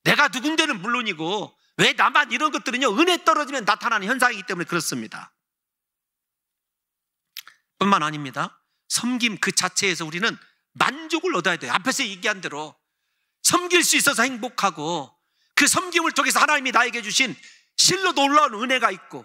내가 누군데는 물론이고 왜 나만, 이런 것들은요, 은혜 떨어지면 나타나는 현상이기 때문에 그렇습니다. 뿐만 아닙니다. 섬김 그 자체에서 우리는 만족을 얻어야 돼요. 앞에서 얘기한 대로 섬길 수 있어서 행복하고, 그 섬김을 통해서 하나님이 나에게 주신 실로 놀라운 은혜가 있고,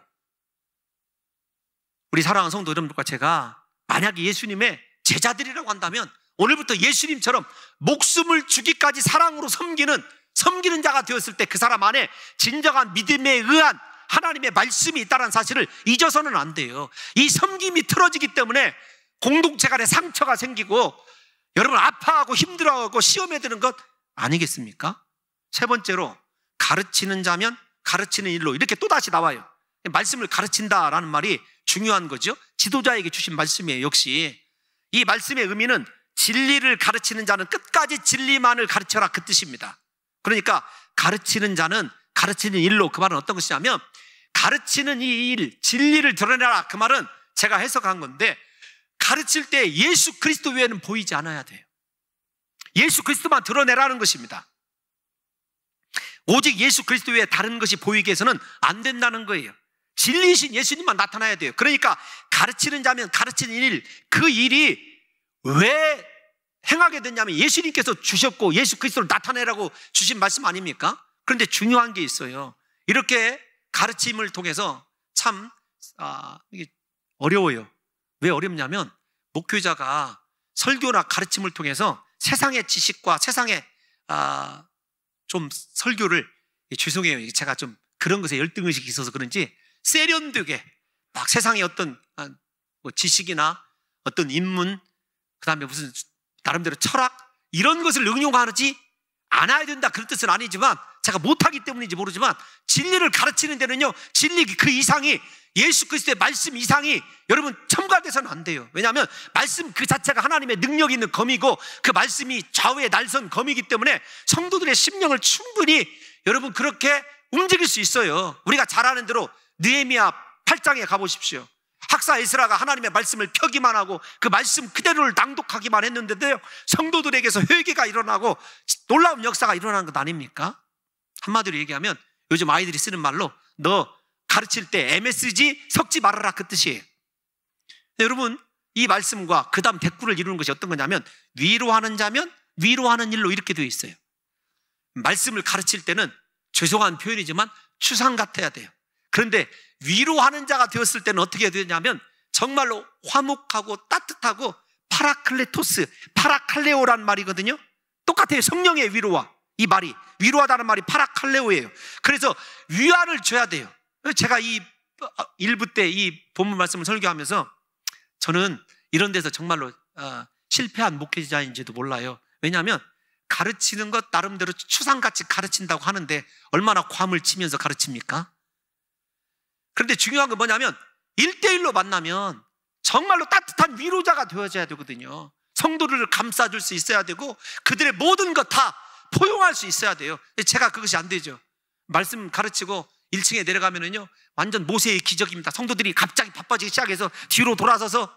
우리 사랑하는 성도 여러분들과 제가 만약에 예수님의 제자들이라고 한다면 오늘부터 예수님처럼 목숨을 주기까지 사랑으로 섬기는 자가 되었을 때 그 사람 안에 진정한 믿음에 의한 하나님의 말씀이 있다는 사실을 잊어서는 안 돼요. 이 섬김이 틀어지기 때문에 공동체 간에 상처가 생기고 여러분 아파하고 힘들어하고 시험에 드는 것 아니겠습니까? 세 번째로, 가르치는 자면 가르치는 일로, 이렇게 또다시 나와요. 말씀을 가르친다라는 말이 중요한 거죠. 지도자에게 주신 말씀이에요. 역시 이 말씀의 의미는 진리를 가르치는 자는 끝까지 진리만을 가르쳐라, 그 뜻입니다. 그러니까 가르치는 자는 가르치는 일로, 그 말은 어떤 것이냐면, 가르치는 이 일, 진리를 드러내라, 그 말은 제가 해석한 건데, 가르칠 때 예수 그리스도 외에는 보이지 않아야 돼요. 예수 그리스도만 드러내라는 것입니다. 오직 예수 그리스도 외에 다른 것이 보이게 해서는 안 된다는 거예요. 진리이신 예수님만 나타나야 돼요. 그러니까 가르치는 자면 가르치는 일, 그 일이 왜 행하게 됐냐면 예수님께서 주셨고 예수 그리스도를 나타내라고 주신 말씀 아닙니까? 그런데 중요한 게 있어요. 이렇게 가르침을 통해서 참 이게 어려워요. 왜 어렵냐면, 목회자가 설교나 가르침을 통해서 세상의 지식과 세상의 좀 설교를, 죄송해요, 제가 좀 그런 것에 열등의식이 있어서 그런지 세련되게 막 세상의 어떤 뭐 지식이나 어떤 인문, 그 다음에 무슨 나름대로 철학, 이런 것을 응용하지 않아야 된다, 그런 뜻은 아니지만 제가 못하기 때문인지 모르지만 진리를 가르치는 데는요, 진리 그 이상이, 예수 그리스도의 말씀 이상이 여러분 첨가돼서는 안 돼요. 왜냐하면 말씀 그 자체가 하나님의 능력 있는 검이고 그 말씀이 좌우에 날선 검이기 때문에 성도들의 심령을 충분히 여러분 그렇게 움직일 수 있어요. 우리가 잘 아는 대로 느헤미야 8장에 가보십시오. 학사 에스라가 하나님의 말씀을 펴기만 하고 그 말씀 그대로를 낭독하기만 했는데도요, 성도들에게서 회개가 일어나고 놀라운 역사가 일어나는 것 아닙니까? 한마디로 얘기하면 요즘 아이들이 쓰는 말로 너 가르칠 때 MSG 섞지 말아라, 그 뜻이에요. 여러분, 이 말씀과 그 다음 대꾸를 이루는 것이 어떤 거냐면, 위로하는 자면 위로하는 일로, 이렇게 되어 있어요. 말씀을 가르칠 때는 죄송한 표현이지만 추상 같아야 돼요. 그런데 위로하는 자가 되었을 때는 어떻게 되냐면 정말로 화목하고 따뜻하고, 파라클레토스, 파라칼레오라는 말이거든요. 똑같아요. 성령의 위로와 이 말이, 위로하다는 말이 파라칼레오예요. 그래서 위안을 줘야 돼요. 제가 이 1부 때 이 본문 말씀을 설교하면서 저는 이런 데서 정말로 실패한 목회자인지도 몰라요. 왜냐하면 가르치는 것 나름대로 추상같이 가르친다고 하는데 얼마나 괌을 치면서 가르칩니까? 그런데 중요한 건 뭐냐면 1대1로 만나면 정말로 따뜻한 위로자가 되어져야 되거든요. 성도들을 감싸줄 수 있어야 되고 그들의 모든 것 다 포용할 수 있어야 돼요. 제가 그것이 안 되죠. 말씀 가르치고 1층에 내려가면은요, 완전 모세의 기적입니다. 성도들이 갑자기 바빠지기 시작해서 뒤로 돌아서서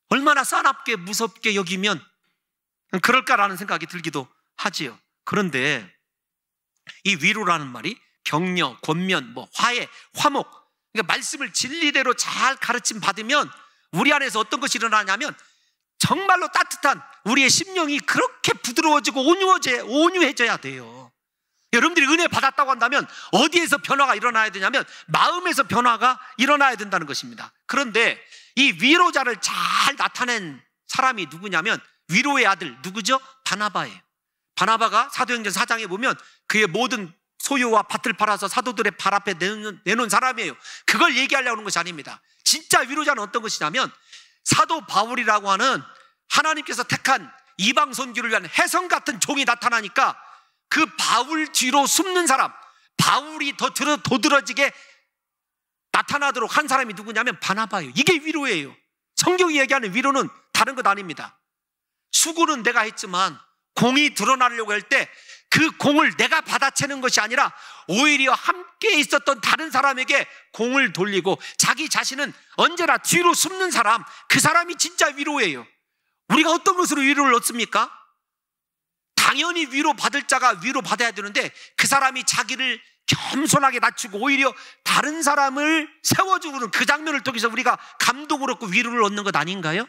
얼마나 싸납게 무섭게 여기면 그럴까라는 생각이 들기도 하지요. 그런데 이 위로라는 말이 격려, 권면, 화해, 화목, 그러니까 말씀을 진리대로 잘 가르침 받으면 우리 안에서 어떤 것이 일어나냐면 정말로 따뜻한 우리의 심령이 그렇게 부드러워지고 온유해져야 돼요. 여러분들이 은혜 받았다고 한다면 어디에서 변화가 일어나야 되냐면 마음에서 변화가 일어나야 된다는 것입니다. 그런데 이 위로자를 잘 나타낸 사람이 누구냐면 위로의 아들, 누구죠? 바나바예요. 바나바가 사도행전 4장에 보면 그의 모든 소유와 밭을 팔아서 사도들의 발 앞에 내놓은 사람이에요. 그걸 얘기하려고 하는 것이 아닙니다. 진짜 위로자는 어떤 것이냐면 사도 바울이라고 하는 하나님께서 택한 이방 선교를 위한 혜성 같은 종이 나타나니까 그 바울 뒤로 숨는 사람, 바울이 더 도드러지게 나타나도록 한 사람이 누구냐면 바나바예요. 이게 위로예요. 성경이 얘기하는 위로는 다른 것 아닙니다. 수고는 내가 했지만 공이 드러나려고 할 때 그 공을 내가 받아채는 것이 아니라 오히려 함께 있었던 다른 사람에게 공을 돌리고 자기 자신은 언제나 뒤로 숨는 사람, 그 사람이 진짜 위로예요. 우리가 어떤 것으로 위로를 얻습니까? 당연히 위로받을 자가 위로받아야 되는데 그 사람이 자기를 겸손하게 낮추고 오히려 다른 사람을 세워주는 그 장면을 통해서 우리가 감동을 얻고 위로를 얻는 것 아닌가요?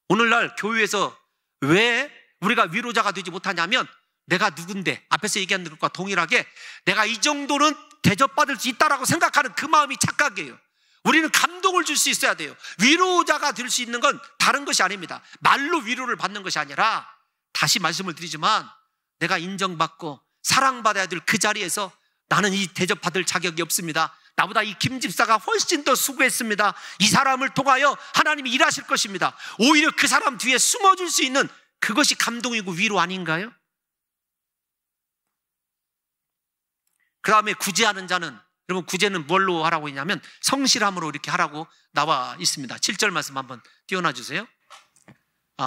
오늘날 교회에서 왜 우리가 위로자가 되지 못하냐면 내가 누군데, 앞에서 얘기한 것과 동일하게 내가 이 정도는 대접받을 수 있다라고 생각하는 그 마음이 착각이에요. 우리는 감동을 줄 수 있어야 돼요. 위로자가 될 수 있는 건 다른 것이 아닙니다. 말로 위로를 받는 것이 아니라, 다시 말씀을 드리지만 내가 인정받고 사랑받아야 될 그 자리에서 나는 이 대접받을 자격이 없습니다. 나보다 이 김 집사가 훨씬 더 수고했습니다. 이 사람을 통하여 하나님이 일하실 것입니다. 오히려 그 사람 뒤에 숨어줄 수 있는 그것이 감동이고 위로 아닌가요? 그 다음에 구제하는 자는, 여러분 구제는 뭘로 하라고 했냐면 성실함으로 이렇게 하라고 나와 있습니다. 7절 말씀 한번 띄워놔 주세요.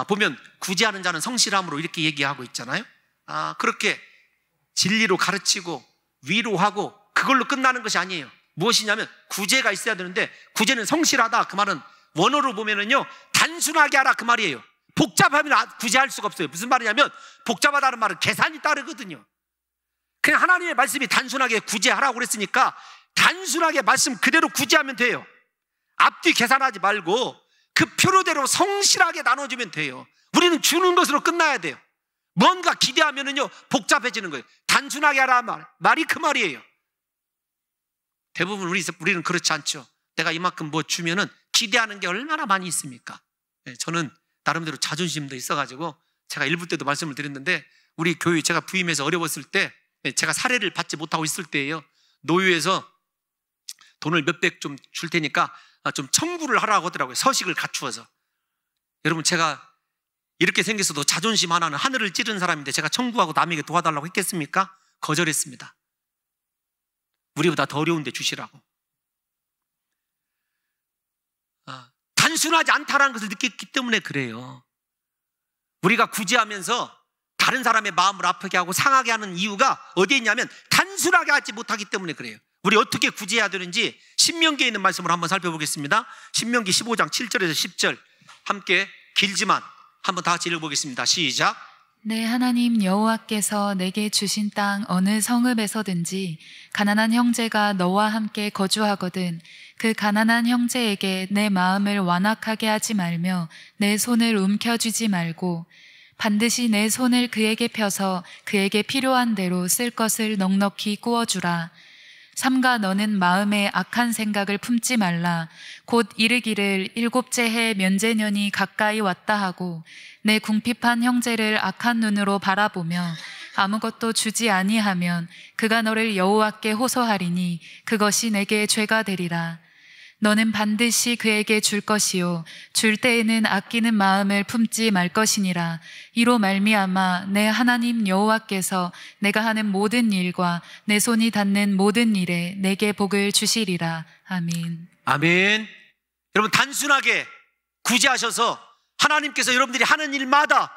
보면 구제하는 자는 성실함으로 이렇게 얘기하고 있잖아요. 그렇게 진리로 가르치고 위로하고 그걸로 끝나는 것이 아니에요. 무엇이냐면 구제가 있어야 되는데, 구제는 성실하다 그 말은 원어로 보면은요 단순하게 하라 그 말이에요. 복잡하면 구제할 수가 없어요. 무슨 말이냐면 복잡하다는 말은 계산이 따르거든요. 그냥 하나님의 말씀이 단순하게 구제하라고 그랬으니까 단순하게 말씀 그대로 구제하면 돼요. 앞뒤 계산하지 말고 그 표로대로 성실하게 나눠주면 돼요. 우리는 주는 것으로 끝나야 돼요. 뭔가 기대하면은요 복잡해지는 거예요. 단순하게 하라 말이 그 말이에요. 대부분 우리는 그렇지 않죠. 내가 이만큼 뭐 주면은 기대하는 게 얼마나 많이 있습니까? 저는 나름대로 자존심도 있어가지고 제가 일부 때도 말씀을 드렸는데, 우리 교회 제가 부임해서 어려웠을 때, 제가 사례를 받지 못하고 있을 때예요. 노유에서 돈을 몇백 좀 줄 테니까 좀 청구를 하라고 하더라고요. 서식을 갖추어서. 여러분, 제가 이렇게 생겼어도 자존심 하나는 하늘을 찌른 사람인데 제가 청구하고 남에게 도와달라고 했겠습니까? 거절했습니다. 우리보다 더 어려운데 주시라고. 단순하지 않다라는 것을 느꼈기 때문에 그래요. 우리가 구제하면서 다른 사람의 마음을 아프게 하고 상하게 하는 이유가 어디에 있냐면 단순하게 하지 못하기 때문에 그래요. 우리 어떻게 구제해야 되는지 신명기에 있는 말씀을 한번 살펴보겠습니다. 신명기 15장 7절에서 10절 함께 길지만 한번 다 같이 읽어보겠습니다. 시작. 내 하나님 여호와께서 내게 주신 땅 어느 성읍에서든지 가난한 형제가 너와 함께 거주하거든 그 가난한 형제에게 내 마음을 완악하게 하지 말며 내 손을 움켜쥐지 말고 반드시 내 손을 그에게 펴서 그에게 필요한 대로 쓸 것을 넉넉히 구워주라. 삼가 너는 마음에 악한 생각을 품지 말라. 곧 이르기를 일곱째 해 면제년이 가까이 왔다 하고 내 궁핍한 형제를 악한 눈으로 바라보며 아무것도 주지 아니하면 그가 너를 여호와께 호소하리니 그것이 내게 죄가 되리라. 너는 반드시 그에게 줄 것이요 줄 때에는 아끼는 마음을 품지 말 것이니라. 이로 말미암아 내 하나님 여호와께서 내가 하는 모든 일과 내 손이 닿는 모든 일에 내게 복을 주시리라. 아멘. 아멘. 여러분, 단순하게 구제하셔서 하나님께서 여러분들이 하는 일마다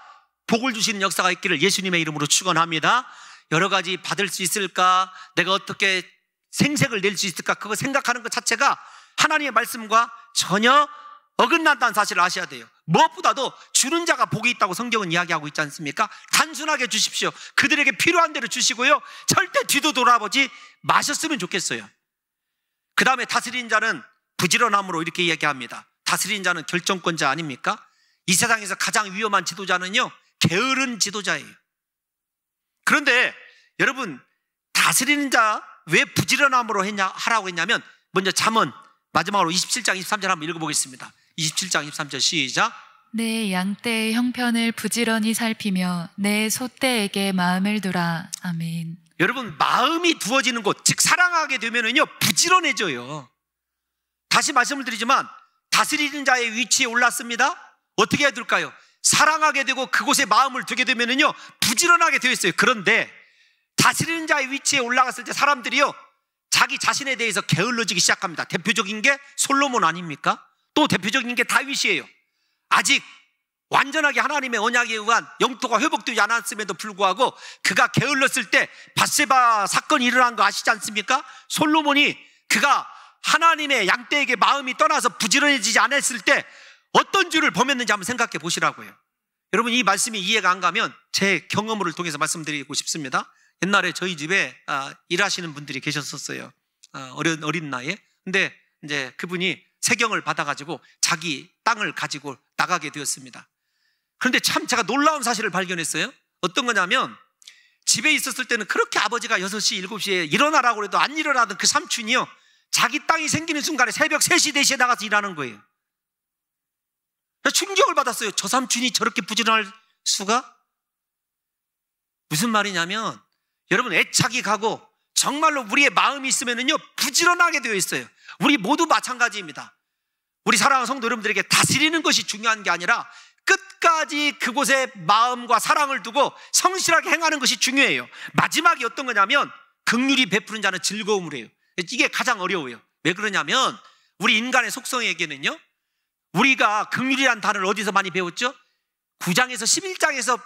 복을 주시는 역사가 있기를 예수님의 이름으로 축원합니다. 여러 가지 받을 수 있을까? 내가 어떻게 생색을 낼 수 있을까? 그거 생각하는 것 자체가 하나님의 말씀과 전혀 어긋난다는 사실을 아셔야 돼요. 무엇보다도 주는 자가 복이 있다고 성경은 이야기하고 있지 않습니까? 단순하게 주십시오. 그들에게 필요한 대로 주시고요, 절대 뒤도 돌아보지 마셨으면 좋겠어요. 그 다음에 다스리는 자는 부지런함으로 이렇게 이야기합니다. 다스리는 자는 결정권자 아닙니까? 이 세상에서 가장 위험한 지도자는요, 게으른 지도자예요. 그런데 여러분, 다스리는 자 왜 부지런함으로 하라고 했냐면, 먼저 잠언 마지막으로 27장 23절 한번 읽어보겠습니다. 27장 23절 시작. 내 양떼의 형편을 부지런히 살피며 내 소떼에게 마음을 두라. 아멘. 여러분, 마음이 두어지는 곳, 즉 사랑하게 되면은요, 부지런해져요. 다시 말씀을 드리지만 다스리는 자의 위치에 올랐습니다. 어떻게 해야 될까요? 사랑하게 되고 그곳에 마음을 두게 되면은요, 부지런하게 되어 있어요. 그런데 다스리는 자의 위치에 올라갔을 때 사람들이요, 자기 자신에 대해서 게을러지기 시작합니다. 대표적인 게 솔로몬 아닙니까? 또 대표적인 게 다윗이에요. 아직 완전하게 하나님의 언약에 의한 영토가 회복되지 않았음에도 불구하고 그가 게을렀을 때 밧세바 사건이 일어난 거 아시지 않습니까? 솔로몬이 그가 하나님의 양떼에게 마음이 떠나서 부지런해지지 않았을 때 어떤 줄을 범했는지 한번 생각해 보시라고요. 여러분, 이 말씀이 이해가 안 가면 제 경험을 통해서 말씀드리고 싶습니다. 옛날에 저희 집에 일하시는 분들이 계셨었어요. 어린 나이에. 근데 이제 그분이 세경을 받아가지고 자기 땅을 가지고 나가게 되었습니다. 그런데 참 제가 놀라운 사실을 발견했어요. 어떤 거냐면, 집에 있었을 때는 그렇게 아버지가 6시, 7시에 일어나라고 해도 안 일어나던 그 삼촌이요, 자기 땅이 생기는 순간에 새벽 3시, 4시에 나가서 일하는 거예요. 충격을 받았어요. 저 삼촌이 저렇게 부지런할 수가? 무슨 말이냐면, 여러분, 애착이 가고 정말로 우리의 마음이 있으면은요, 부지런하게 되어 있어요. 우리 모두 마찬가지입니다. 우리 사랑하는 성도 여러분들에게 다스리는 것이 중요한 게 아니라 끝까지 그곳에 마음과 사랑을 두고 성실하게 행하는 것이 중요해요. 마지막이 어떤 거냐면, 긍휼히 베푸는 자는 즐거움을 해요. 이게 가장 어려워요. 왜 그러냐면, 우리 인간의 속성에게는요, 우리가 긍휼이라는 단어를 어디서 많이 배웠죠? 9장에서 11장에서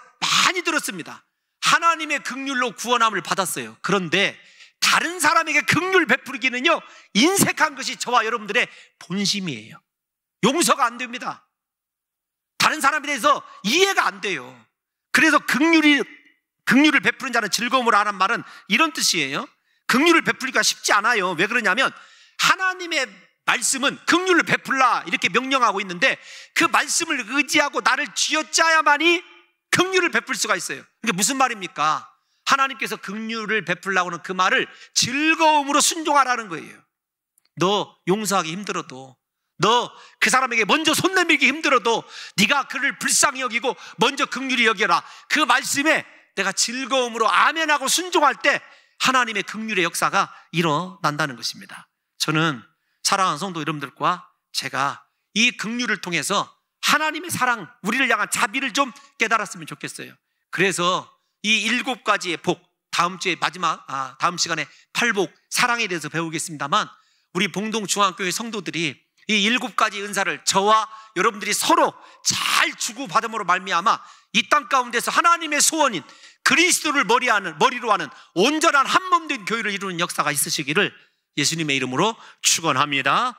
많이 들었습니다. 하나님의 긍휼로 구원함을 받았어요. 그런데 다른 사람에게 긍휼 베풀기는요, 인색한 것이 저와 여러분들의 본심이에요. 용서가 안 됩니다. 다른 사람에 대해서 이해가 안 돼요. 그래서 긍휼을 베푸는 자는 즐거움을 하는 말은 이런 뜻이에요. 긍휼을 베풀기가 쉽지 않아요. 왜 그러냐면, 하나님의 말씀은 긍휼을 베풀라 이렇게 명령하고 있는데, 그 말씀을 의지하고 나를 쥐어짜야만이 긍휼을 베풀 수가 있어요. 그게 무슨 말입니까? 하나님께서 긍휼을 베풀라고 하는 그 말을 즐거움으로 순종하라는 거예요. 너 용서하기 힘들어도, 너 그 사람에게 먼저 손 내밀기 힘들어도 네가 그를 불쌍히 여기고 먼저 긍휼히 여겨라. 그 말씀에 내가 즐거움으로 아멘하고 순종할 때 하나님의 긍휼의 역사가 일어난다는 것입니다. 저는 사랑하는 성도 여러분들과 제가 이 긍휼을 통해서 하나님의 사랑, 우리를 향한 자비를 좀 깨달았으면 좋겠어요. 그래서 이 7가지의 복, 다음 주에 다음 시간에 8복, 사랑에 대해서 배우겠습니다만, 우리 봉동중앙교회 성도들이 이 7가지 은사를 저와 여러분들이 서로 잘 주고받음으로 말미암아 이 땅 가운데서 하나님의 소원인 그리스도를 머리로 하는 온전한 한 몸 된 교회를 이루는 역사가 있으시기를 예수님의 이름으로 축원합니다.